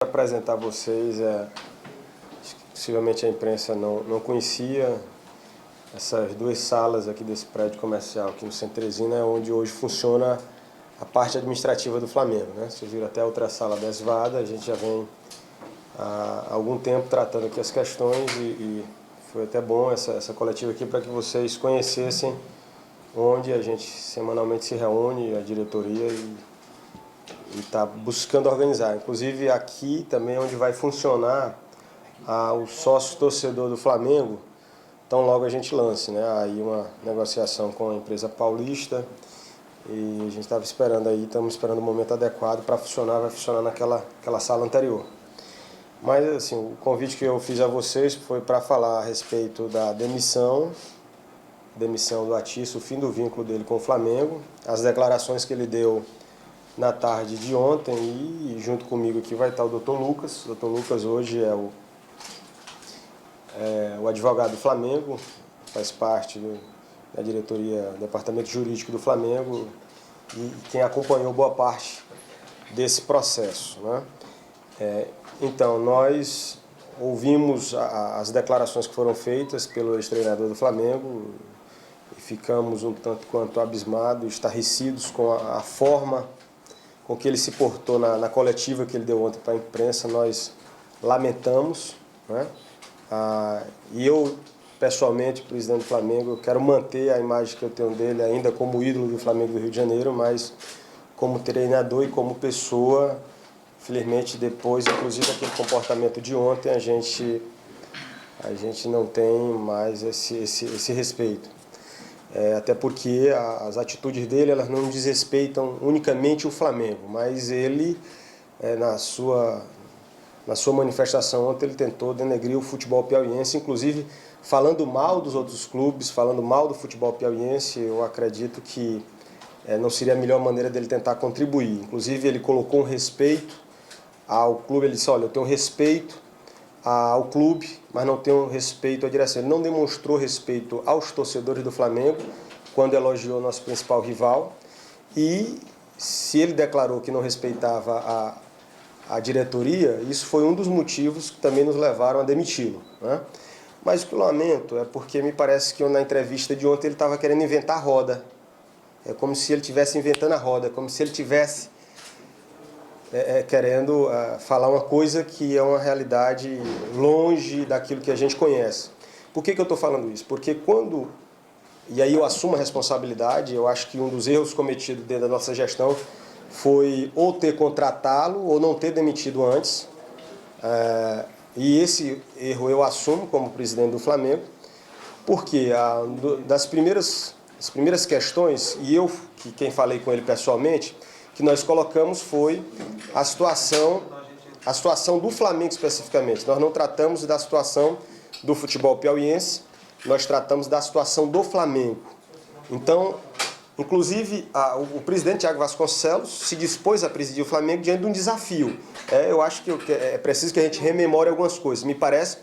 apresentar a vocês, possivelmente a imprensa não conhecia, essas duas salas aqui desse prédio comercial aqui no Centro Teresina, é onde hoje funciona a parte administrativa do Flamengo, né? Vocês viram até a outra sala desvada, a gente já vem há algum tempo tratando aqui as questões e foi até bom essa coletiva aqui para que vocês conhecessem onde a gente semanalmente se reúne, a diretoria, e está buscando organizar. Inclusive aqui também é onde vai funcionar o sócio-torcedor do Flamengo, então logo a gente lance, né? Aí uma negociação com a empresa paulista e a gente estava esperando aí, estamos esperando o momento adequado para funcionar, vai funcionar naquela sala anterior. Mas assim, o convite que eu fiz a vocês foi para falar a respeito da demissão do Atício, o fim do vínculo dele com o Flamengo, as declarações que ele deu na tarde de ontem e junto comigo aqui vai estar o Dr. Lucas. O Dr. Lucas hoje é o advogado do Flamengo, faz parte da diretoria, do departamento jurídico do Flamengo e quem acompanhou boa parte desse processo, né? Então, nós ouvimos as declarações que foram feitas pelo ex-treinador do Flamengo e ficamos um tanto quanto abismados, estarrecidos com a forma com que ele se portou na coletiva que ele deu ontem para a imprensa. Nós lamentamos, né? E eu, pessoalmente, presidente do Flamengo, eu quero manter a imagem que eu tenho dele ainda como ídolo do Flamengo do Rio de Janeiro, mas como treinador e como pessoa, infelizmente, depois, inclusive, daquele comportamento de ontem, a gente não tem mais esse respeito. Até porque as atitudes dele, elas não desrespeitam unicamente o Flamengo, mas ele, na sua manifestação ontem, ele tentou denegrir o futebol piauiense, inclusive falando mal dos outros clubes, falando mal do futebol piauiense. Eu acredito que não seria a melhor maneira dele tentar contribuir. Inclusive, ele colocou um respeito ao clube, ele disse, olha, eu tenho respeito ao clube, mas não tenho respeito à direção. Ele não demonstrou respeito aos torcedores do Flamengo quando elogiou nosso principal rival, e se ele declarou que não respeitava a diretoria, isso foi um dos motivos que também nos levaram a demiti-lo, né? Mas o que eu lamento é porque me parece que na entrevista de ontem ele estava querendo inventar a roda. É como se ele estivesse inventando a roda, como se ele estivesse querendo falar uma coisa que é uma realidade longe daquilo que a gente conhece. Por que eu estou falando isso? Porque e aí eu assumo a responsabilidade, eu acho que um dos erros cometidos dentro da nossa gestão foi ou ter contratá-lo ou não ter demitido antes. E esse erro eu assumo como presidente do Flamengo, porque das primeiras questões, e eu, quem falei com ele pessoalmente, que nós colocamos foi a situação do Flamengo especificamente. Nós não tratamos da situação do futebol piauiense, nós tratamos da situação do Flamengo. Então, inclusive, o presidente Thiago Vasconcelos se dispôs a presidir o Flamengo diante de um desafio. Eu acho que é preciso que a gente rememore algumas coisas. Me parece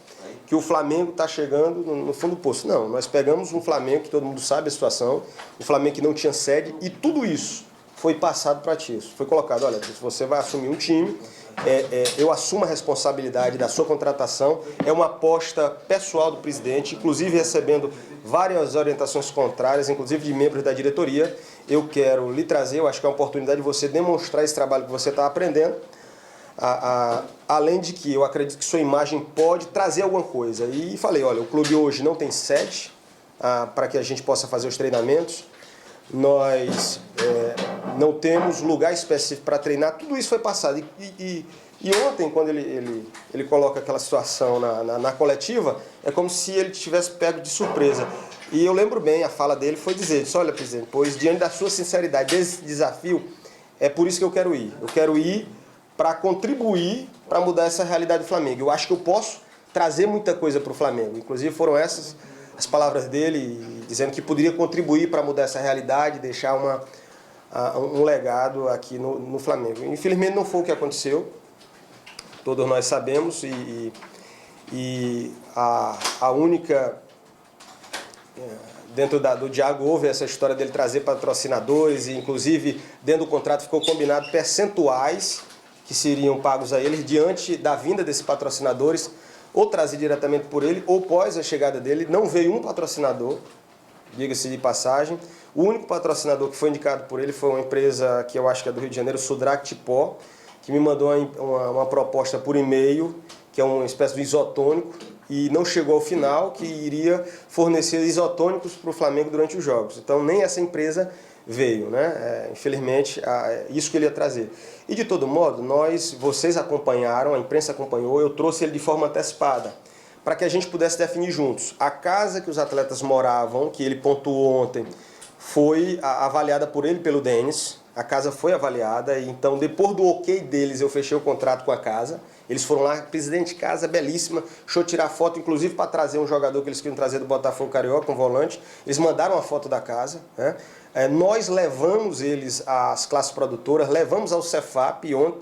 que o Flamengo está chegando no fundo do poço. Não, nós pegamos um Flamengo que todo mundo sabe a situação, um Flamengo que não tinha sede, e tudo isso foi passado para Atício. Foi colocado, olha, se você vai assumir um time, eu assumo a responsabilidade da sua contratação, é uma aposta pessoal do presidente, inclusive recebendo várias orientações contrárias, inclusive de membros da diretoria. Eu quero lhe trazer, eu acho que é uma oportunidade de você demonstrar esse trabalho que você está aprendendo, além de que eu acredito que sua imagem pode trazer alguma coisa. E falei, olha, o clube hoje não tem sede para que a gente possa fazer os treinamentos, nós não temos lugar específico para treinar, tudo isso foi passado. E ontem, quando ele coloca aquela situação na coletiva, é como se ele tivesse pego de surpresa. E eu lembro bem, a fala dele foi dizer, disse, olha, presidente, pois diante da sua sinceridade, desse desafio, é por isso que eu quero ir. Eu quero ir para contribuir para mudar essa realidade do Flamengo. Eu acho que eu posso trazer muita coisa para o Flamengo. Inclusive foram essas as palavras dele, dizendo que poderia contribuir para mudar essa realidade, deixar um legado aqui no Flamengo. Infelizmente não foi o que aconteceu, todos nós sabemos, e a única... Dentro do Diago houve essa história dele trazer patrocinadores, e inclusive dentro do contrato ficou combinado percentuais que seriam pagos a ele diante da vinda desses patrocinadores, ou trazido diretamente por ele, ou pós a chegada dele. Não veio um patrocinador, diga-se de passagem. O único patrocinador que foi indicado por ele foi uma empresa que eu acho que é do Rio de Janeiro, Sudrac Tipó, que me mandou uma proposta por e-mail, que é uma espécie de isotônico, e não chegou ao final, que iria fornecer isotônicos para o Flamengo durante os jogos. Então nem essa empresa veio, né? Infelizmente, isso que ele ia trazer. E de todo modo, vocês acompanharam, a imprensa acompanhou, eu trouxe ele de forma antecipada, para que a gente pudesse definir juntos. A casa que os atletas moravam, que ele pontuou ontem, foi avaliada por ele, pelo Denis. A casa foi avaliada, e então depois do ok deles eu fechei o contrato com a casa. Eles foram lá, presidente, casa belíssima, deixa eu tirar foto, inclusive para trazer um jogador que eles queriam trazer do Botafogo Carioca, um volante. Eles mandaram a foto da casa, né? Nós levamos eles às classes produtoras, levamos ao Cefap, e ontem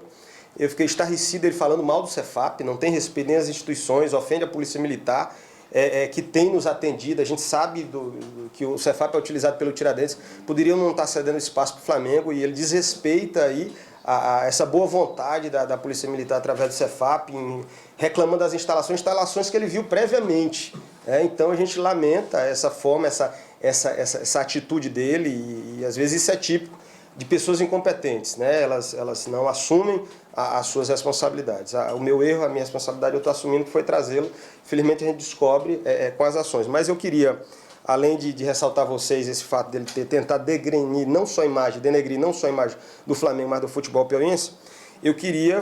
eu fiquei estarrecido ele falando mal do Cefap, não tem respeito nem às instituições, ofende a Polícia Militar, que tem nos atendido. A gente sabe que o Cefap é utilizado pelo Tiradentes, poderiam não estar cedendo espaço para o Flamengo, e ele desrespeita aí essa boa vontade da Polícia Militar através do Cefap, reclamando das instalações que ele viu previamente. Então a gente lamenta essa forma, essa atitude dele, e às vezes isso é típico de pessoas incompetentes, né? Elas não assumem as suas responsabilidades. O meu erro, a minha responsabilidade, eu estou assumindo, que foi trazê-lo. Infelizmente a gente descobre com as ações. Mas eu queria, além de ressaltar a vocês esse fato dele ter tentado denegrir não só a imagem do Flamengo, mas do futebol piauiense, eu queria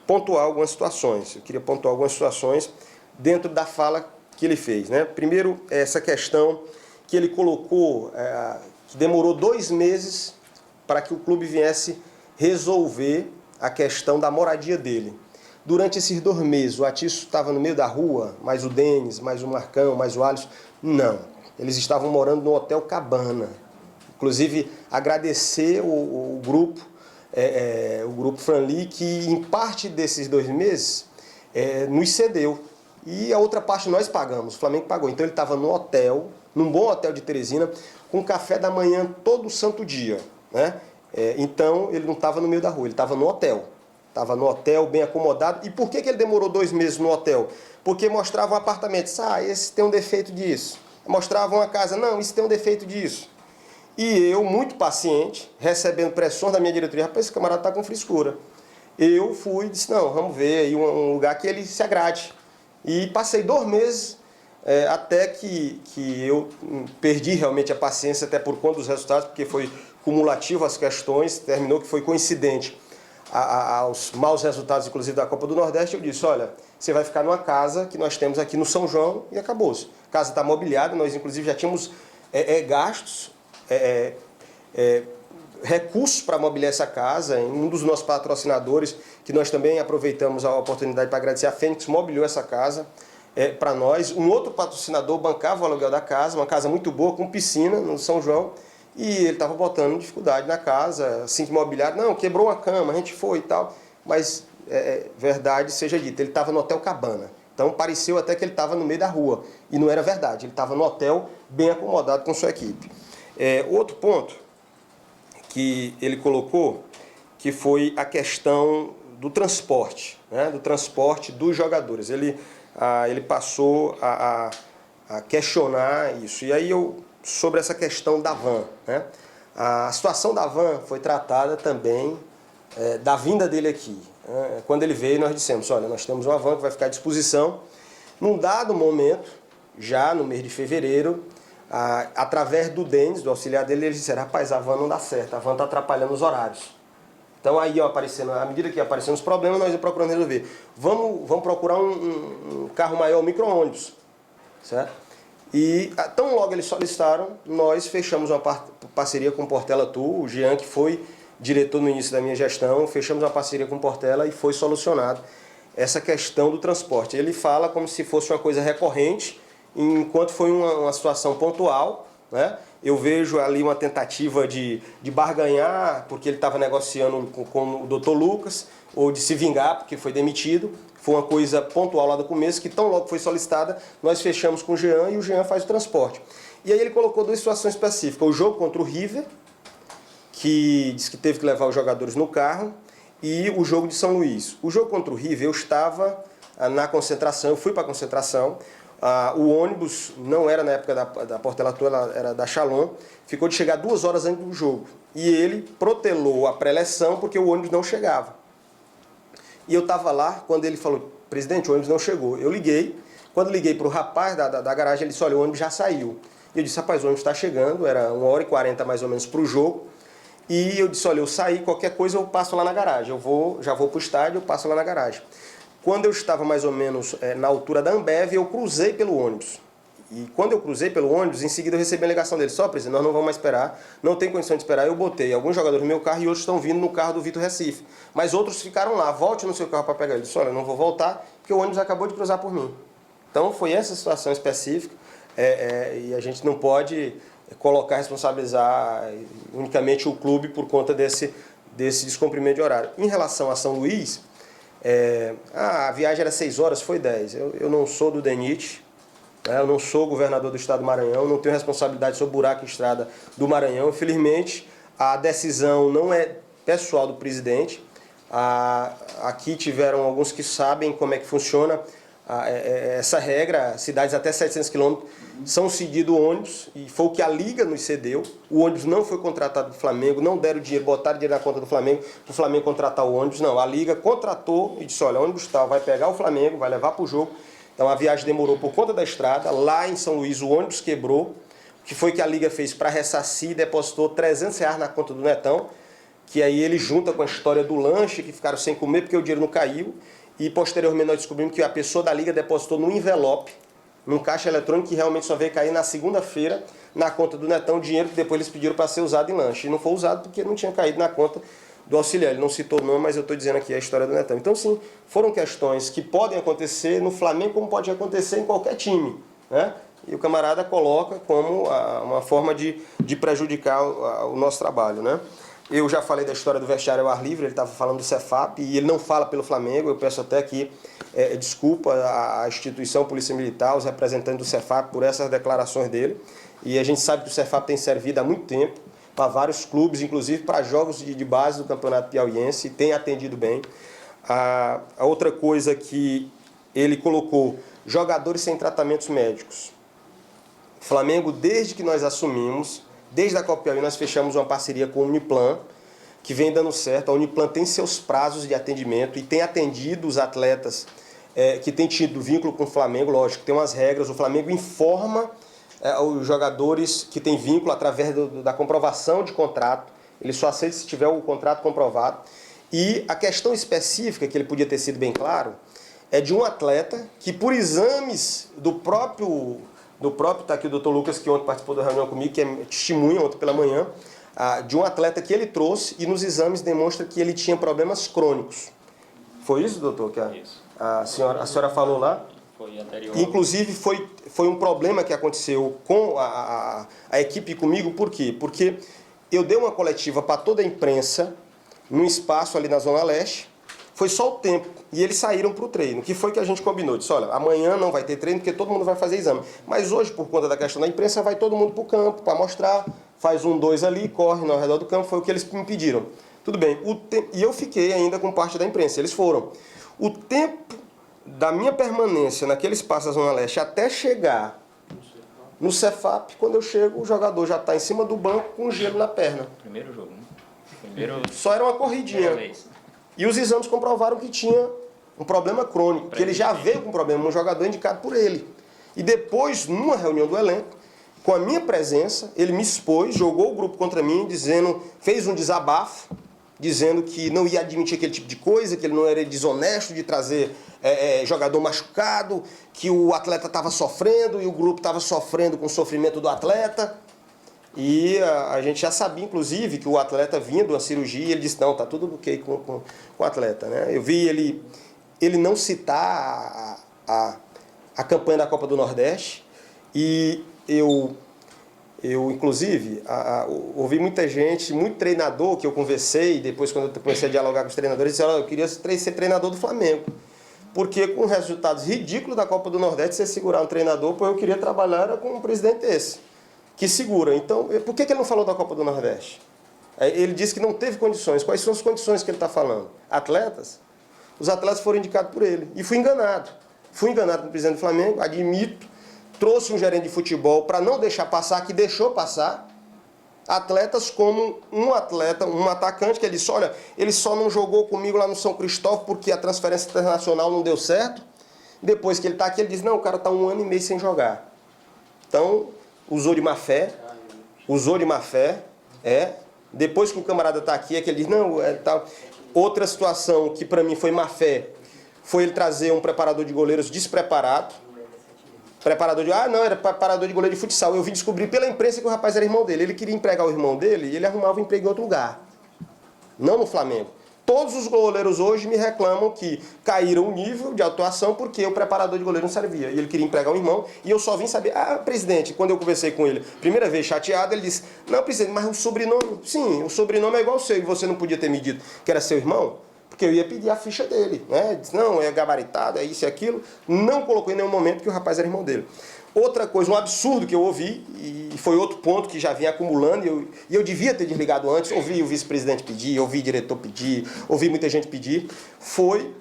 pontuar algumas situações. Dentro da fala que ele fez, né? Primeiro, essa questão que ele colocou, que demorou 2 meses para que o clube viesse resolver a questão da moradia dele. Durante esses 2 meses, o Atiço estava no meio da rua, mais o Denis, mais o Marcão, mais o Alisson. Não, eles estavam morando no Hotel Cabana. Inclusive, agradecer o grupo Franli, que em parte desses 2 meses nos cedeu. E a outra parte nós pagamos, o Flamengo pagou. Então ele estava no hotel, num bom hotel de Teresina, com café da manhã todo santo dia, né? Então ele não estava no meio da rua, ele estava no hotel. Estava no hotel, bem acomodado. E por que ele demorou 2 meses no hotel? Porque mostrava um apartamento. Esse tem um defeito disso. Mostrava uma casa. Não, isso tem um defeito disso. E eu, muito paciente, recebendo pressões da minha diretoria, rapaz, esse camarada está com frescura. Eu fui e disse, não, vamos ver aí um lugar que ele se agrade. E passei 2 meses, até que eu perdi realmente a paciência, até por conta dos resultados, porque foi cumulativo as questões, terminou que foi coincidente aos maus resultados, inclusive da Copa do Nordeste. Eu disse, olha, você vai ficar numa casa que nós temos aqui no São João, e acabou-se. A casa está mobiliada, nós inclusive já tínhamos gastos, recursos para mobiliar essa casa. Um dos nossos patrocinadores, que nós também aproveitamos a oportunidade para agradecer, a Fênix, mobiliou essa casa para nós. Um outro patrocinador bancava o aluguel da casa, uma casa muito boa, com piscina no São João, e ele estava botando dificuldade na casa, assim que mobiliado, não, quebrou uma cama, a gente foi e tal, mas verdade seja dita, ele estava no Hotel Cabana. Então pareceu até que ele estava no meio da rua, e não era verdade, ele estava no hotel bem acomodado com sua equipe. Outro ponto que ele colocou, que foi a questão do transporte, né? Do transporte dos jogadores. Ele passou a questionar isso. E aí sobre essa questão da van, né? A situação da van foi tratada também da vinda dele aqui. Quando ele veio, nós dissemos, olha, nós temos uma van que vai ficar à disposição. Num dado momento, já no mês de fevereiro, através do Denis, do auxiliar dele, eles disseram, rapaz, a van não dá certo, a van está atrapalhando os horários. Então aí, à medida que aparecendo os problemas, nós procurando resolver. Vamos procurar um carro maior, um micro-ônibus, certo? E tão logo eles solicitaram, nós fechamos uma parceria com o Portela Tour, o Jean, que foi diretor no início da minha gestão, fechamos uma parceria com o Portela e foi solucionado essa questão do transporte. Ele fala como se fosse uma coisa recorrente, enquanto foi uma situação pontual, né? Eu vejo ali uma tentativa de barganhar, porque ele estava negociando com o Dr. Lucas, ou de se vingar, porque foi demitido. Foi uma coisa pontual lá do começo, que tão logo foi solicitada, nós fechamos com o Jean e o Jean faz o transporte. E aí ele colocou 2 situações específicas. O jogo contra o River, que disse que teve que levar os jogadores no carro, e o jogo de São Luís. O jogo contra o River, eu estava na concentração, eu fui para a concentração, o ônibus não era na época da Portela Tour, era da Shalom, ficou de chegar 2 horas antes do jogo. E ele protelou a pré-eleção porque o ônibus não chegava. E eu estava lá quando ele falou, presidente, o ônibus não chegou. Eu liguei, quando liguei para o rapaz da garagem, ele disse, olha, o ônibus já saiu. E eu disse, rapaz, o ônibus está chegando, era 1h40 mais ou menos para o jogo. E eu disse, olha, eu saí, qualquer coisa eu passo lá na garagem. Já vou para o estádio, eu passo lá na garagem. Quando eu estava mais ou menos na altura da Ambev, eu cruzei pelo ônibus. E quando eu cruzei pelo ônibus, em seguida eu recebi a ligação dele. Só, presidente, nós não vamos mais esperar, não tem condição de esperar. Eu botei alguns jogadores no meu carro e outros estão vindo no carro do Vitor Recife. Mas outros ficaram lá, volte no seu carro para pegar ele. Ele disse, olha, eu não vou voltar porque o ônibus acabou de cruzar por mim. Então foi essa situação específica e a gente não pode responsabilizar unicamente o clube por conta desse descumprimento de horário. Em relação a São Luís, a viagem era 6 horas, foi 10. Eu não sou do DENIT, eu não sou governador do estado do Maranhão, não tenho responsabilidade sobre o buraco e estrada do Maranhão. Infelizmente, a decisão não é pessoal do presidente. Aqui tiveram alguns que sabem como é que funciona essa regra. Cidades até 700 quilômetros são cedidos ônibus, e foi o que a Liga nos cedeu. O ônibus não foi contratado do Flamengo, não deram dinheiro, botaram dinheiro na conta do Flamengo, para o Flamengo contratar o ônibus. Não, a Liga contratou e disse, olha, o ônibus tal vai pegar o Flamengo, vai levar para o jogo. Então a viagem demorou por conta da estrada. Lá em São Luís o ônibus quebrou, que foi que a Liga fez para ressarcir e depositou R$300 na conta do Netão, que aí ele junta com a história do lanche, que ficaram sem comer porque o dinheiro não caiu, e posteriormente nós descobrimos que a pessoa da Liga depositou num envelope, num caixa eletrônico, que realmente só veio cair na segunda-feira na conta do Netão, dinheiro que depois eles pediram para ser usado em lanche. E não foi usado porque não tinha caído na conta do auxiliar. Ele não citou o nome, mas eu estou dizendo aqui a história do Netão. Então, sim, foram questões que podem acontecer no Flamengo, como pode acontecer em qualquer time, né? E o camarada coloca como uma forma de prejudicar o nosso trabalho, né? Eu já falei da história do vestiário ao ar livre, ele estava falando do Cefap, e ele não fala pelo Flamengo. Eu peço até aqui desculpa à instituição Polícia Militar, os representantes do Cefap, por essas declarações dele. E a gente sabe que o Cefap tem servido há muito tempo para vários clubes, inclusive para jogos de base do Campeonato Piauiense, e tem atendido bem. A outra coisa que ele colocou, jogadores sem tratamentos médicos. Flamengo, desde que nós assumimos, desde a Copa Piauí, nós fechamos uma parceria com a Uniplan, que vem dando certo. A Uniplan tem seus prazos de atendimento e tem atendido os atletas que têm tido vínculo com o Flamengo. Lógico, tem umas regras, o Flamengo informa os jogadores que têm vínculo através da comprovação de contrato. Ele só aceita se tiver o contrato comprovado. E a questão específica, que ele podia ter sido bem claro, é de um atleta que, por exames do próprio, está aqui o Dr. Lucas, que ontem participou da reunião comigo, que é testemunha ontem pela manhã, de um atleta que ele trouxe e nos exames demonstra que ele tinha problemas crônicos. Foi isso, doutor, que a senhora falou lá? Foi anterior. Inclusive, foi um problema que aconteceu com a equipe comigo. Por quê? Porque eu dei uma coletiva para toda a imprensa, num espaço ali na Zona Leste. Foi só o tempo. E eles saíram para o treino. O que foi que a gente combinou? Disse, olha, amanhã não vai ter treino porque todo mundo vai fazer exame. Mas hoje, por conta da questão da imprensa, vai todo mundo para o campo para mostrar. Faz 1, 2 ali, corre ao redor do campo. Foi o que eles me pediram. Tudo bem. E eu fiquei ainda com parte da imprensa. Eles foram. O tempo da minha permanência naquele espaço da Zona Leste até chegar no Cefap, quando eu chego, o jogador já está em cima do banco com gelo na perna. Primeiro jogo, né? Só era uma corridinha. E os exames comprovaram que tinha um problema crônico, que ele já veio com problema, um jogador indicado por ele. E depois, numa reunião do elenco, com a minha presença, ele me expôs, jogou o grupo contra mim, fez um desabafo, dizendo que não ia admitir aquele tipo de coisa, que ele não era desonesto de trazer jogador machucado, que o atleta estava sofrendo e o grupo estava sofrendo com o sofrimento do atleta. E a gente já sabia, inclusive, que o atleta vinha de uma cirurgia, e ele disse, não, está tudo ok com o atleta, né? Eu vi ele não citar a campanha da Copa do Nordeste, e eu inclusive, ouvi muita gente, muito treinador que eu conversei, depois quando eu comecei a dialogar com os treinadores, disse, olha, eu queria ser treinador do Flamengo. Porque com resultados ridículos da Copa do Nordeste, você segurar um treinador, eu queria trabalhar com um presidente esse, que segura. Então, por que ele não falou da Copa do Nordeste? Ele disse que não teve condições. Quais são as condições que ele está falando? Atletas? Os atletas foram indicados por ele. E fui enganado. Fui enganado pelo presidente do Flamengo, admito. Trouxe um gerente de futebol para não deixar passar, que deixou passar. Atletas como um atleta, um atacante, que ele disse, olha, ele só não jogou comigo lá no São Cristóvão porque a transferência internacional não deu certo. Depois que ele está aqui, ele diz, não, o cara está 1 ano e meio sem jogar. Então, usou de má fé. Depois que o camarada está aqui, é que ele diz, não, é tal. Outra situação que para mim foi má fé, foi ele trazer um preparador de goleiros despreparado. Era preparador de goleiro de futsal. Eu vim descobrir pela imprensa que o rapaz era irmão dele. Ele queria empregar o irmão dele e ele arrumava um emprego em outro lugar. Não no Flamengo. Todos os goleiros hoje me reclamam que caíram o nível de atuação porque o preparador de goleiro não servia. E ele queria empregar um irmão e eu só vim saber, presidente, quando eu conversei com ele, primeira vez chateado, ele disse, não, presidente, mas o sobrenome, sim, o sobrenome é igual ao seu e você não podia ter me dito que era seu irmão? Porque eu ia pedir a ficha dele, né? Disse, não, é gabaritado, é isso e aquilo. Não colocou em nenhum momento que o rapaz era irmão dele. Outra coisa, um absurdo que eu ouvi, e foi outro ponto que já vinha acumulando, e eu devia ter desligado antes, ouvi o vice-presidente pedir, ouvi o diretor pedir, ouvi muita gente pedir, foi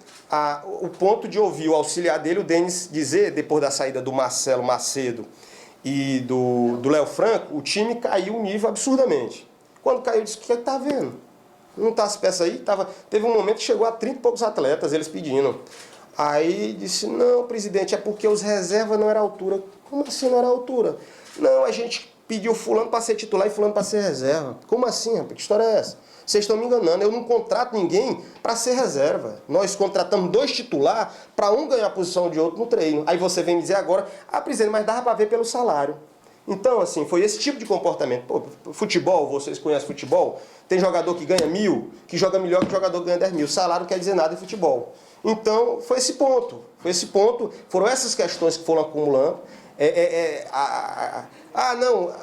o ponto de ouvir o auxiliar dele, o Denis, dizer, depois da saída do Marcelo Macedo e do Léo Franco, o time caiu um nível absurdamente. Quando caiu, eu disse, o que está vendo? Não está as peças aí? Teve um momento que chegou a 30 e poucos atletas, eles pedindo. Aí disse, não, presidente, é porque os reservas não eram à altura. Como assim não era à altura? Não, a gente pediu fulano para ser titular e fulano para ser reserva. Como assim, rapaz? Que história é essa? Vocês estão me enganando, eu não contrato ninguém para ser reserva. Nós contratamos 2 titulares para um ganhar a posição de outro no treino. Aí você vem me dizer agora, presidente, mas dava para ver pelo salário. Então, assim, foi esse tipo de comportamento. Pô, futebol, vocês conhecem futebol? Tem jogador que ganha 1.000, que joga melhor que jogador que ganha 10 mil. Salário não quer dizer nada em futebol. Então, foi esse ponto. Foram essas questões que foram acumulando. Não,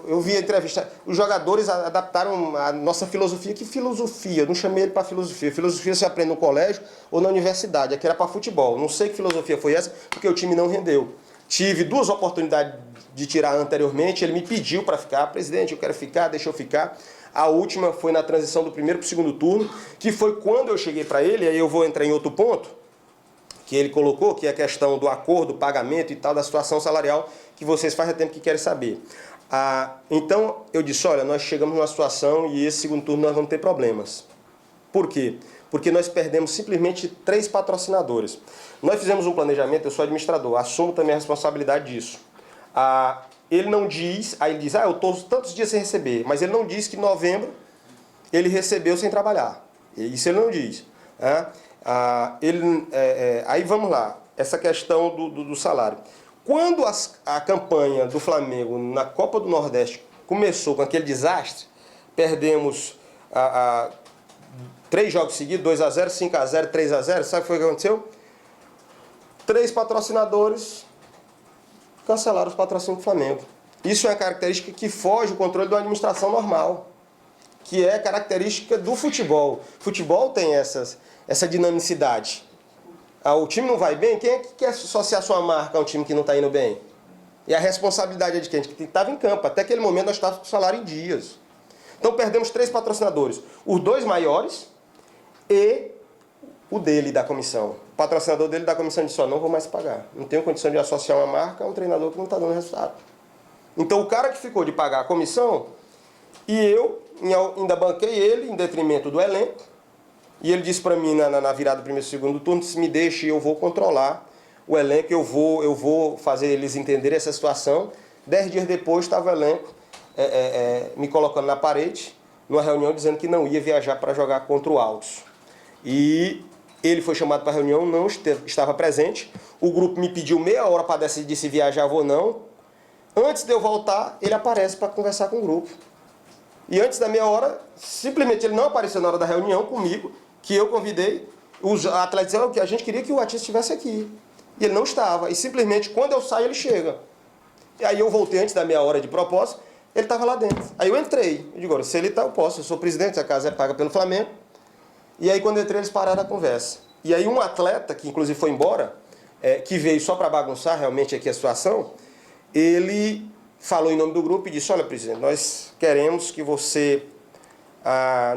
eu vi a entrevista. Os jogadores adaptaram a nossa filosofia. Que filosofia? Eu não chamei ele para filosofia. Filosofia se aprende no colégio ou na universidade. Aqui era para futebol. Não sei que filosofia foi essa, porque o time não rendeu. Tive 2 oportunidades de tirar anteriormente, ele me pediu para ficar, presidente, eu quero ficar, deixa eu ficar. A última foi na transição do primeiro para o segundo turno, que foi quando eu cheguei para ele, aí eu vou entrar em outro ponto, que ele colocou, que é a questão do acordo, pagamento e tal, da situação salarial, que vocês fazem tempo que querem saber. Então, eu disse, olha, nós chegamos numa situação e esse segundo turno nós vamos ter problemas. Por quê? Porque nós perdemos simplesmente 3 patrocinadores. Nós fizemos um planejamento, eu sou administrador, assumo também a responsabilidade disso. Ele não diz, aí ele diz, eu estou tantos dias sem receber, mas ele não diz que em novembro ele recebeu sem trabalhar. Isso ele não diz. Aí vamos lá, essa questão do salário. Quando a campanha do Flamengo na Copa do Nordeste começou com aquele desastre, perdemos 3 jogos seguidos, 2-0, 5-0, 3-0, sabe o que foi que aconteceu? 3 patrocinadores cancelaram os patrocínios do Flamengo. Isso é uma característica que foge do controle de uma administração normal, que é característica do futebol. Futebol tem essa dinamicidade. O time não vai bem, quem é que quer associar sua marca a um time que não está indo bem? E a responsabilidade é de quem? De quem estava em campo. Até aquele momento nós estávamos com o salário em dias. Então perdemos 3 patrocinadores. Os 2 maiores e o dele da comissão. O patrocinador dele da comissão disse, não vou mais pagar. Não tenho condição de associar uma marca a um treinador que não está dando resultado. Então o cara que ficou de pagar a comissão, e eu ainda banquei ele em detrimento do elenco, e ele disse para mim na virada do primeiro e segundo turno, se me deixe, eu vou controlar o elenco, eu vou fazer eles entenderem essa situação. 10 dias depois estava o elenco me colocando na parede, numa reunião dizendo que não ia viajar para jogar contra o Altos. E ele foi chamado para a reunião, não estava presente. O grupo me pediu meia hora para decidir se viajava ou não. Antes de eu voltar, ele aparece para conversar com o grupo. E antes da meia hora, simplesmente ele não apareceu na hora da reunião comigo, que eu convidei. Os atletas disseram que a gente queria que o Batista estivesse aqui. E ele não estava. E simplesmente, quando eu saio, ele chega. E aí eu voltei antes da meia hora de propósito, ele estava lá dentro. Aí eu entrei. Eu digo, agora, se ele está, eu posso. Eu sou presidente, a casa é paga pelo Flamengo. E aí quando eu entrei, eles pararam a conversa. E aí um atleta, que inclusive foi embora, que veio só para bagunçar realmente aqui a situação, ele falou em nome do grupo e disse, olha, presidente, nós queremos que você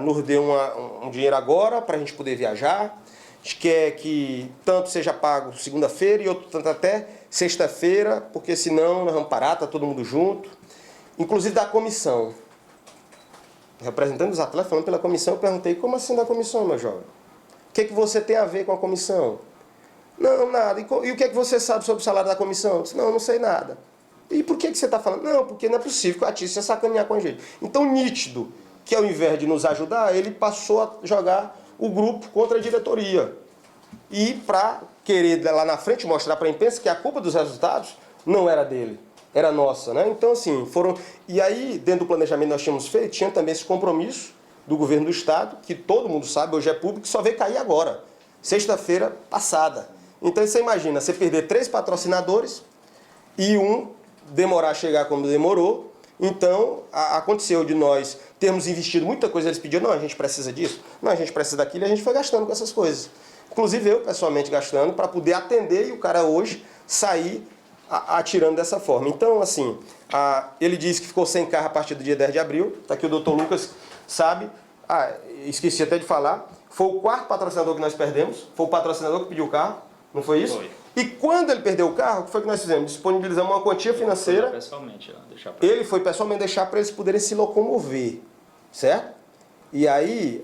nos dê um dinheiro agora para a gente poder viajar. A gente quer que tanto seja pago segunda-feira e outro tanto até sexta-feira, porque senão nós vamos parar, tá todo mundo junto. Inclusive da comissão. Representando os atletas, falando pela comissão, eu perguntei, como assim da comissão, meu jovem? O que você tem a ver com a comissão? Não, nada. E o que você sabe sobre o salário da comissão? Eu disse, não sei nada. E por que você está falando? Não, porque não é possível que o Atício ia sacanear com a gente. Então, nítido, que ao invés de nos ajudar, ele passou a jogar o grupo contra a diretoria. E para querer lá na frente mostrar para a imprensa que a culpa dos resultados não era dele, era nossa, né? Então, assim, foram... E aí, dentro do planejamento que nós tínhamos feito, tinha também esse compromisso do governo do Estado, que todo mundo sabe, hoje é público, só veio cair agora, sexta-feira passada. Então, você imagina, você perder 3 patrocinadores e um demorar a chegar como demorou. Então, aconteceu de nós termos investido muita coisa, eles pediram, não, a gente precisa disso, não, a gente precisa daquilo, e a gente foi gastando com essas coisas. Inclusive eu, pessoalmente, gastando para poder atender e o cara hoje sair atirando dessa forma. Então, assim, ele disse que ficou sem carro a partir do dia 10 de abril, está aqui o doutor Lucas, sabe, esqueci até de falar, foi o 4º patrocinador que nós perdemos, foi o patrocinador que pediu o carro, não foi isso? Foi. E quando ele perdeu o carro, o que foi que nós fizemos? Disponibilizamos uma quantia financeira. Ele foi pessoalmente deixar para eles poderem se locomover, certo? E aí,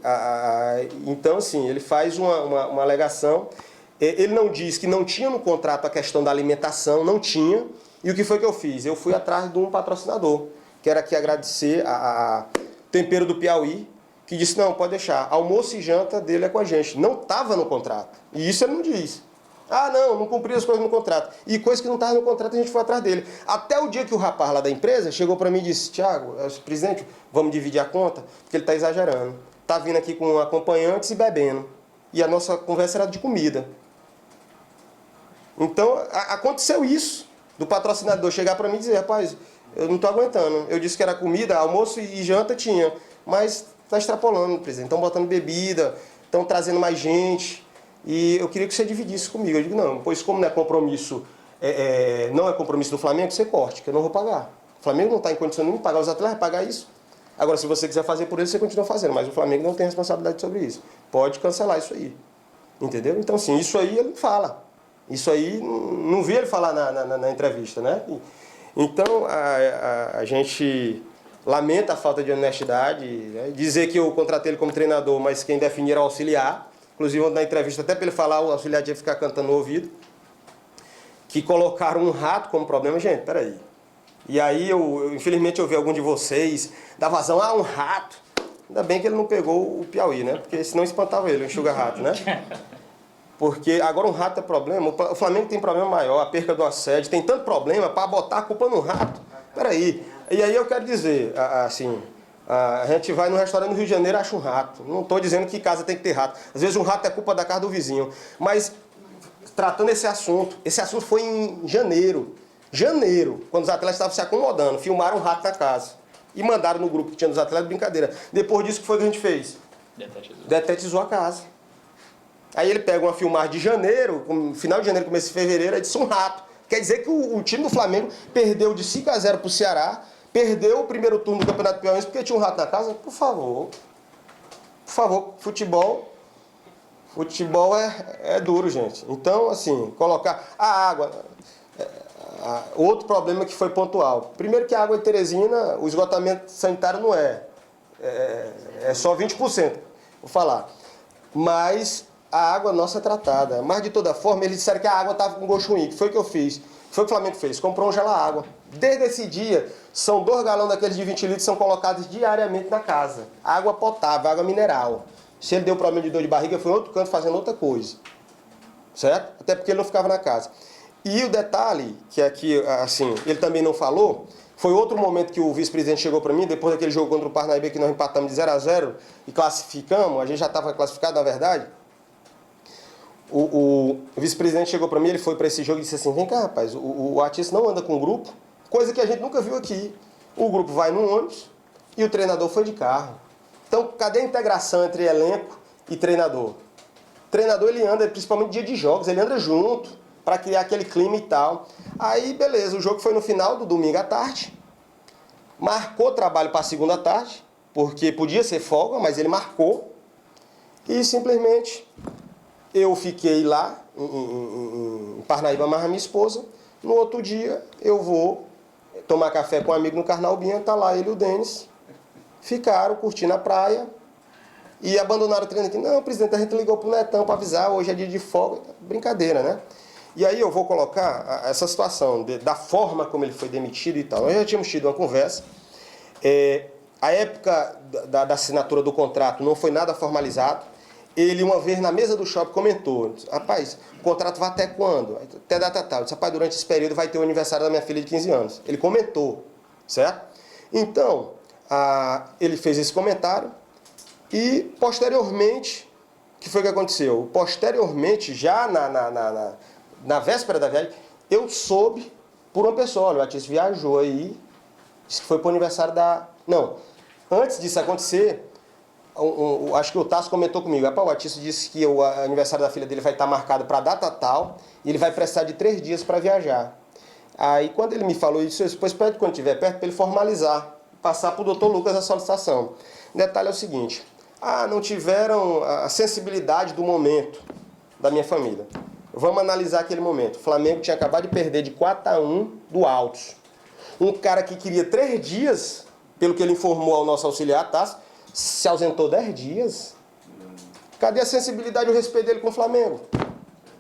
então assim, ele faz uma alegação. Ele não diz que não tinha no contrato a questão da alimentação, não tinha. E o que foi que eu fiz? Eu fui atrás de um patrocinador. Quero aqui agradecer a Tempero do Piauí, que disse, não, pode deixar, almoço e janta dele é com a gente. Não estava no contrato. E isso ele não diz. Ah, não cumpri as coisas no contrato. E coisa que não estava no contrato, a gente foi atrás dele. Até o dia que o rapaz lá da empresa chegou para mim e disse, Thiago, presidente, vamos dividir a conta, porque ele está exagerando. Está vindo aqui com acompanhantes e bebendo. E a nossa conversa era de comida. Então, aconteceu isso, do patrocinador chegar para mim e dizer, rapaz, eu não estou aguentando. Eu disse que era comida, almoço e janta tinha, mas está extrapolando, presidente. Estão botando bebida, estão trazendo mais gente. E eu queria que você dividisse comigo. Eu digo, não, pois como não é compromisso, não é compromisso do Flamengo, você corte, que eu não vou pagar. O Flamengo não está em condição nenhuma de pagar os atletas, vai pagar isso. Agora, se você quiser fazer por ele, você continua fazendo, mas o Flamengo não tem responsabilidade sobre isso. Pode cancelar isso aí. Entendeu? Então, assim, isso aí ele fala. Isso aí, não vi ele falar na entrevista, né? Então, a gente lamenta a falta de honestidade, né? Dizer que eu contratei ele como treinador, mas quem definir era o auxiliar. Inclusive, na entrevista, até para ele falar, o auxiliar tinha que ficar cantando no ouvido. Que colocaram um rato como problema. Gente, peraí. E aí, infelizmente, eu vi algum de vocês dar vazão, um rato. Ainda bem que ele não pegou o Piauí, né? Porque senão espantava ele, o enxuga-rato, né? Porque agora um rato é problema. O Flamengo tem problema maior, a perca do assédio. Tem tanto problema para botar a culpa no rato. Peraí. E aí eu quero dizer, assim... A gente vai no restaurante no Rio de Janeiro e acha um rato. Não estou dizendo que casa tem que ter rato. Às vezes um rato é culpa da casa do vizinho. Mas, tratando esse assunto foi em janeiro. Janeiro, quando os atletas estavam se acomodando, filmaram um rato na casa. E mandaram no grupo que tinha dos atletas, brincadeira. Depois disso, o que foi que a gente fez? Detetizou a casa. Aí ele pega uma filmagem de janeiro, final de janeiro, começo de fevereiro, e disse um rato. Quer dizer que o time do Flamengo perdeu de 5-0 para o Ceará, perdeu o primeiro turno do Campeonato Piauiense porque tinha um rato na casa? Por favor. Por favor, futebol é duro, gente. Então, assim, colocar a água... outro problema que foi pontual. Primeiro que a água de Teresina, o esgotamento sanitário não é só 20%, vou falar. Mas a água nossa é tratada. Mas, de toda forma, eles disseram que a água estava com gosto ruim. O que foi que eu fiz? Foi o que o Flamengo fez, comprou um gela-água. Desde esse dia, são 2 galões daqueles de 20 litros que são colocados diariamente na casa. Água potável, água mineral. Se ele deu problema de dor de barriga, foi em outro canto fazendo outra coisa. Certo? Até porque ele não ficava na casa. E o detalhe, que aqui, assim, ele também não falou, foi outro momento que o vice-presidente chegou para mim, depois daquele jogo contra o Parnaíba, que nós empatamos de 0-0 e classificamos, a gente já estava classificado, na verdade. O vice-presidente chegou para mim, ele foi para esse jogo e disse assim, vem cá, rapaz, o Atício não anda com o grupo, coisa que a gente nunca viu aqui. O grupo vai no ônibus e o treinador foi de carro. Então, cadê a integração entre elenco e treinador? O treinador, ele anda, principalmente dia de jogos, ele anda junto para criar aquele clima e tal. Aí, beleza, o jogo foi no final do domingo à tarde, marcou trabalho para a segunda à tarde, porque podia ser folga, mas ele marcou. E simplesmente eu fiquei lá em Parnaíba mais a minha esposa. No outro dia eu vou tomar café com um amigo no Carnaubinha, tá lá ele e o Denis. Ficaram curtindo a praia e abandonaram o treino aqui. Não, presidente, a gente ligou pro Netão para avisar, hoje é dia de folga. Brincadeira, né? E aí eu vou colocar essa situação da forma como ele foi demitido e tal. Nós já tínhamos tido uma conversa. A época da assinatura do contrato não foi nada formalizado. Ele, uma vez na mesa do shopping, comentou: rapaz, o contrato vai até quando? Até data tal. Eu disse: rapaz, durante esse período vai ter o aniversário da minha filha de 15 anos. Ele comentou, certo? Então, ele fez esse comentário e, posteriormente, o que foi que aconteceu? Posteriormente, já na véspera da viagem, eu soube por uma pessoa: olha, o Atício viajou aí, disse que foi para o aniversário da... Não, antes disso acontecer... acho que o Tasso comentou comigo: o Atício disse que o aniversário da filha dele vai estar marcado para a data tal e ele vai precisar de 3 dias para viajar. Aí quando ele me falou isso, eu disse: depois pede quando estiver perto para ele formalizar, passar para o doutor Lucas a solicitação. O detalhe é o seguinte: não tiveram a sensibilidade do momento da minha família. Vamos analisar aquele momento. O Flamengo tinha acabado de perder de 4-1 do Altos. Um cara que queria 3 dias, pelo que ele informou ao nosso auxiliar, Tasso, se ausentou 10 dias. Cadê a sensibilidade e o respeito dele com o Flamengo?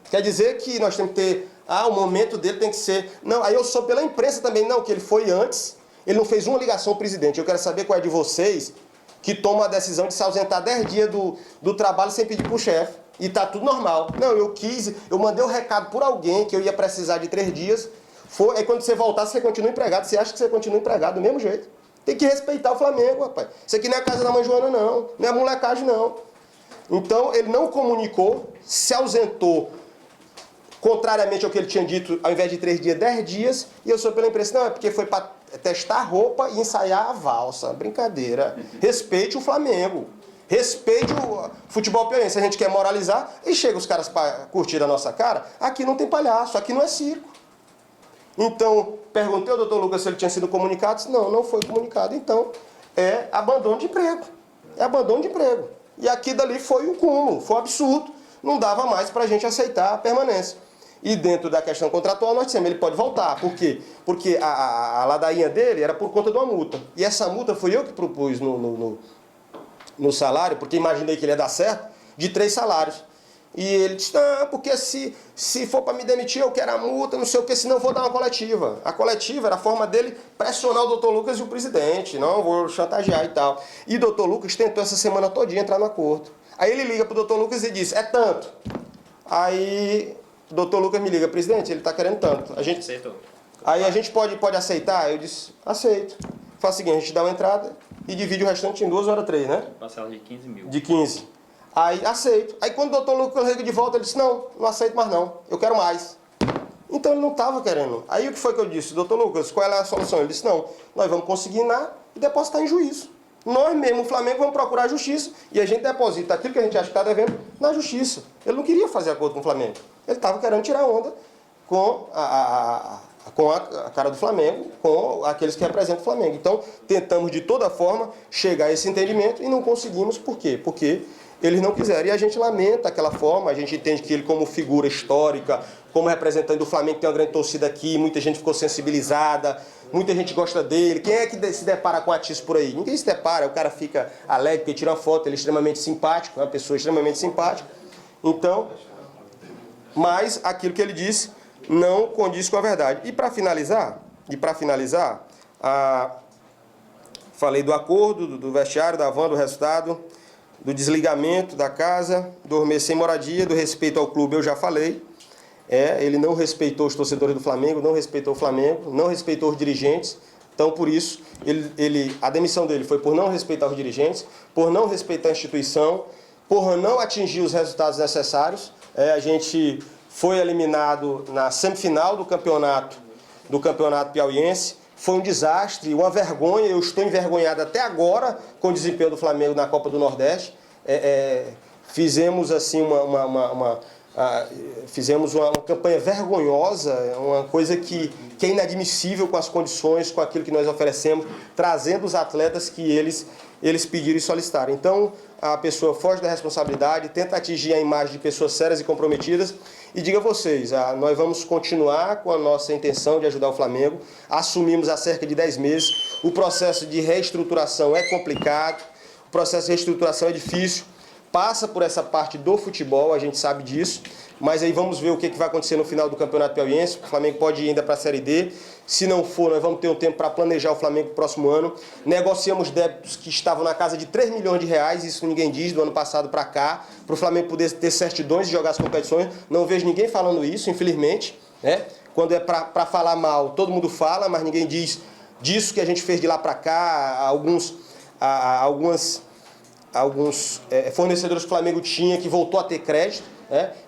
Quer dizer que nós temos que ter... o momento dele tem que ser... Não, aí eu sou pela imprensa também. Não, que ele foi antes. Ele não fez uma ligação ao presidente. Eu quero saber qual é de vocês que tomam a decisão de se ausentar 10 dias do trabalho sem pedir pro chefe. E tá tudo normal. Não, eu mandei um recado por alguém que eu ia precisar de 3 dias. Aí quando você voltar, você continua empregado. Você acha que você continua empregado do mesmo jeito. Tem que respeitar o Flamengo, rapaz. Isso aqui não é a casa da mãe Joana, não. Não é molecagem, não. Então, ele não comunicou, se ausentou, contrariamente ao que ele tinha dito, ao invés de 3 dias, 10 dias. E eu sou pela imprensa: não, é porque foi para testar roupa e ensaiar a valsa. Brincadeira. Respeite o Flamengo. Respeite o futebol piauiense. Se a gente quer moralizar, e chega os caras para curtir a nossa cara, aqui não tem palhaço, aqui não é circo. Então, perguntei ao doutor Lucas se ele tinha sido comunicado. Disse: não foi comunicado. Então, é abandono de emprego. É abandono de emprego. E aqui dali foi um cúmulo, foi um absurdo. Não dava mais para a gente aceitar a permanência. E dentro da questão contratual, nós dissemos: ele pode voltar. Por quê? Porque a ladainha dele era por conta de uma multa. E essa multa fui eu que propus no salário, porque imaginei que ele ia dar certo, de 3 salários. E ele disse: não, porque se for para me demitir, eu quero a multa, não sei o que, senão eu vou dar uma coletiva. A coletiva era a forma dele pressionar o doutor Lucas e o presidente: não, vou chantagear e tal. E o doutor Lucas tentou essa semana todinha entrar no acordo. Aí ele liga pro doutor Lucas e diz: é tanto. Aí o doutor Lucas me liga: presidente, ele está querendo tanto. Aceitou. Aí a gente pode aceitar? Eu disse: aceito. Faz o seguinte: a gente dá uma entrada e divide o restante em 2 horas 3, né? Parcela de 15 mil. De 15. Aí aceito. Aí quando o doutor Lucas liga de volta, ele disse: não aceito mais não, eu quero mais. Então ele não estava querendo. Aí o que foi que eu disse: doutor Lucas, qual é a solução? Ele disse: não, nós vamos consignar e depositar em juízo. Nós mesmo, o Flamengo, vamos procurar a justiça e a gente deposita aquilo que a gente acha que está devendo na justiça. Ele não queria fazer acordo com o Flamengo. Ele estava querendo tirar onda com a cara do Flamengo, com aqueles que representam o Flamengo. Então, tentamos de toda forma chegar a esse entendimento e não conseguimos. Por quê? Porque eles não quiseram. E a gente lamenta aquela forma, a gente entende que ele, como figura histórica, como representante do Flamengo, tem uma grande torcida aqui, muita gente ficou sensibilizada, muita gente gosta dele. Quem é que se depara com o Atício por aí? Ninguém se depara, o cara fica alegre, porque tira uma foto, ele é extremamente simpático, é uma pessoa extremamente simpática. Então, mas aquilo que ele disse não condiz com a verdade. E para finalizar, falei do acordo, do vestiário, da van, do resultado, do desligamento da casa, dormir sem moradia, do respeito ao clube, eu já falei. Ele não respeitou os torcedores do Flamengo, não respeitou o Flamengo, não respeitou os dirigentes. Então, por isso, a demissão dele foi por não respeitar os dirigentes, por não respeitar a instituição, por não atingir os resultados necessários. A gente foi eliminado na semifinal do campeonato piauiense. Foi um desastre, uma vergonha. Eu estou envergonhado até agora com o desempenho do Flamengo na Copa do Nordeste. Fizemos assim fizemos uma campanha vergonhosa, uma coisa que é inadmissível com as condições, com aquilo que nós oferecemos, trazendo os atletas que eles pediram e solicitaram. Então, a pessoa foge da responsabilidade, tenta atingir a imagem de pessoas sérias e comprometidas. E digo a vocês, nós vamos continuar com a nossa intenção de ajudar o Flamengo. Assumimos há cerca de 10 meses. O processo de reestruturação é complicado, o processo de reestruturação é difícil. Passa por essa parte do futebol, a gente sabe disso, mas aí vamos ver o que vai acontecer no final do Campeonato Piauiense. O Flamengo pode ir ainda para a Série D. Se não for, nós vamos ter um tempo para planejar o Flamengo para o próximo ano. Negociamos débitos que estavam na casa de 3 milhões de reais, isso ninguém diz, do ano passado para cá, para o Flamengo poder ter certidões de jogar as competições. Não vejo ninguém falando isso, infelizmente, né? Quando é para falar mal, todo mundo fala, mas ninguém diz disso que a gente fez de lá para cá. Alguns fornecedores que o Flamengo tinha que voltou a ter crédito.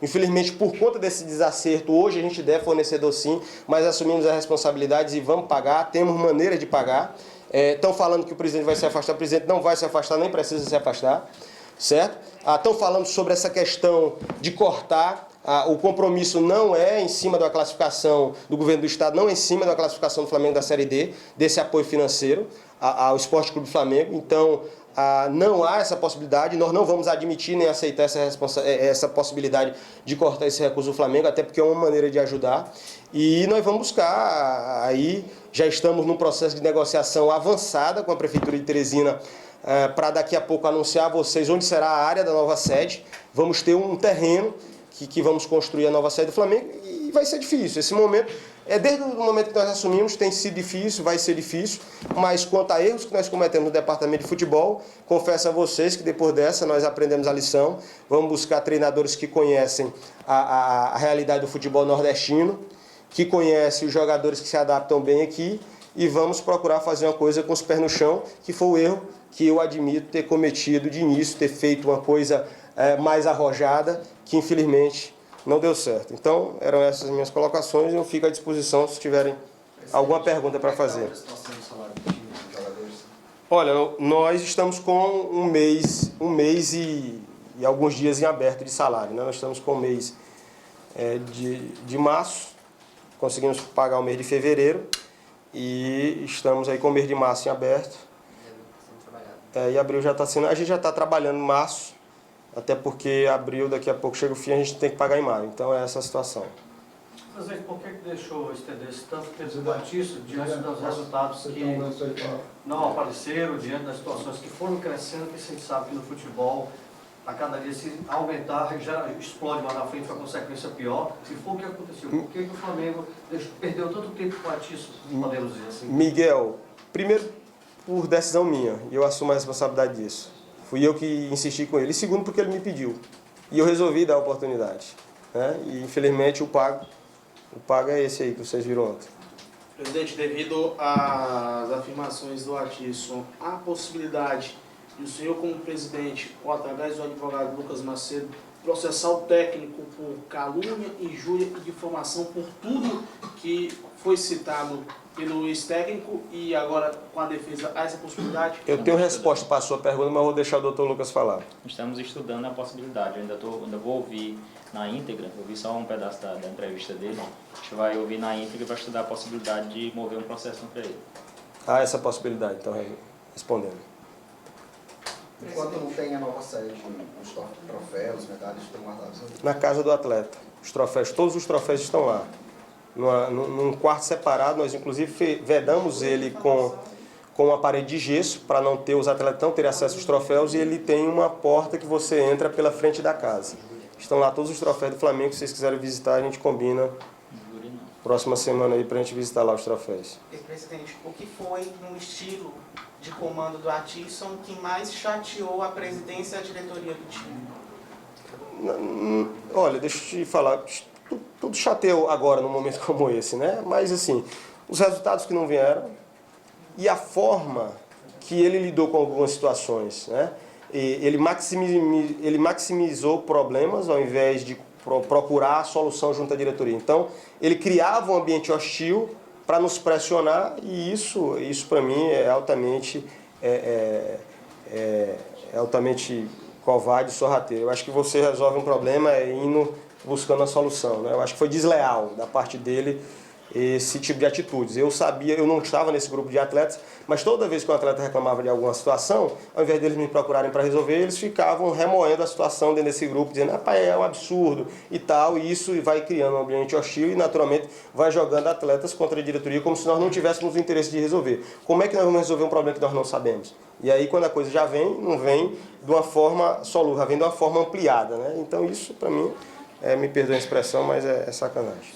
Infelizmente, por conta desse desacerto, hoje a gente deve fornecedor sim, mas assumimos as responsabilidades e vamos pagar, temos maneira de pagar. Estão falando que o presidente vai se afastar, o presidente não vai se afastar, nem precisa se afastar, certo? Estão falando sobre essa questão de cortar, o compromisso não é em cima da classificação do governo do estado, não é em cima da classificação do Flamengo da Série D, desse apoio financeiro ao Esporte Clube Flamengo. Então, não há essa possibilidade, nós não vamos admitir nem aceitar essa possibilidade de cortar esse recurso do Flamengo, até porque é uma maneira de ajudar. E nós vamos buscar, aí já estamos num processo de negociação avançada com a Prefeitura de Teresina, para daqui a pouco anunciar a vocês onde será a área da nova sede. Vamos ter um terreno que vamos construir a nova sede do Flamengo e vai ser difícil. Esse momento, desde o momento que nós assumimos, tem sido difícil, vai ser difícil, mas quanto a erros que nós cometemos no departamento de futebol, confesso a vocês que depois dessa nós aprendemos a lição, vamos buscar treinadores que conhecem a realidade do futebol nordestino, que conhecem os jogadores que se adaptam bem aqui e vamos procurar fazer uma coisa com os pés no chão, que foi o erro que eu admito ter cometido de início, ter feito uma coisa mais arrojada, que infelizmente não deu certo. Então, eram essas minhas colocações e eu fico à disposição se tiverem alguma pergunta para fazer. Olha, nós estamos com um mês e alguns dias em aberto de salário, né? Nós estamos com o mês de março, conseguimos pagar o mês de fevereiro e estamos aí com o mês de março em aberto. E abril já está sendo... A gente já está trabalhando em março, até porque abril, daqui a pouco chega o fim, a gente tem que pagar em maio. Então é essa a situação. Presidente, por que deixou estender-se tanto tempo do artista diante dos resultados que não apareceram, diante das situações que foram crescendo, que a gente sabe que no futebol, a cada dia se aumentar, já explode lá na frente, uma consequência pior. Se for o que aconteceu, por que o Flamengo perdeu tanto tempo com o artista, podemos dizer assim? Miguel, primeiro, por decisão minha, e eu assumo a responsabilidade disso. Fui eu que insisti com ele. E segundo, porque ele me pediu. E eu resolvi dar a oportunidade. Né? E infelizmente o pago é esse aí que vocês viram ontem. Presidente, devido às afirmações do Atisson, há possibilidade de o senhor como presidente, ou através do advogado Lucas Macedo, processar o técnico por calúnia, injúria e difamação por tudo que foi citado pelo ex-técnico e agora com a defesa, há essa possibilidade? Eu tenho resposta para a sua pergunta, mas vou deixar o doutor Lucas falar. Estamos estudando a possibilidade, eu ainda vou ouvir na íntegra, ouvi só um pedaço da entrevista dele, a gente vai ouvir na íntegra e vai estudar a possibilidade de mover um processo contra ele. Há essa possibilidade, então, respondendo. Enquanto não tem a nova sede, os troféus, medalhas estão guardados? Na casa do atleta. Os troféus, todos os troféus estão lá. Num quarto separado, nós inclusive vedamos ele com uma parede de gesso, para não ter os atletas não terem acesso aos troféus, e ele tem uma porta que você entra pela frente da casa. Estão lá todos os troféus do Flamengo, se vocês quiserem visitar, a gente combina próxima semana aí para a gente visitar lá os troféus. E, presidente, o que foi no estilo de comando do Atisson que mais chateou a presidência e a diretoria do time? Olha, deixa eu te falar, tudo chateou agora num momento como esse, né? Mas assim, os resultados que não vieram e a forma que ele lidou com algumas situações, né? Ele maximizou problemas ao invés de procurar a solução junto à diretoria. Então, ele criava um ambiente hostil para nos pressionar e isso para mim é altamente covarde e sorrateiro. Eu acho que você resolve um problema indo buscando a solução, né? Eu acho que foi desleal da parte dele esse tipo de atitudes. Eu sabia, eu não estava nesse grupo de atletas, mas toda vez que um atleta reclamava de alguma situação, ao invés deles me procurarem para resolver, eles ficavam remoendo a situação dentro desse grupo, dizendo, rapaz, é um absurdo e tal, e isso vai criando um ambiente hostil e naturalmente vai jogando atletas contra a diretoria como se nós não tivéssemos o interesse de resolver. Como é que nós vamos resolver um problema que nós não sabemos? E aí quando a coisa já vem, não vem de uma forma solúvel, vem de uma forma ampliada, né? Então isso para mim, me perdoe a expressão, mas é sacanagem.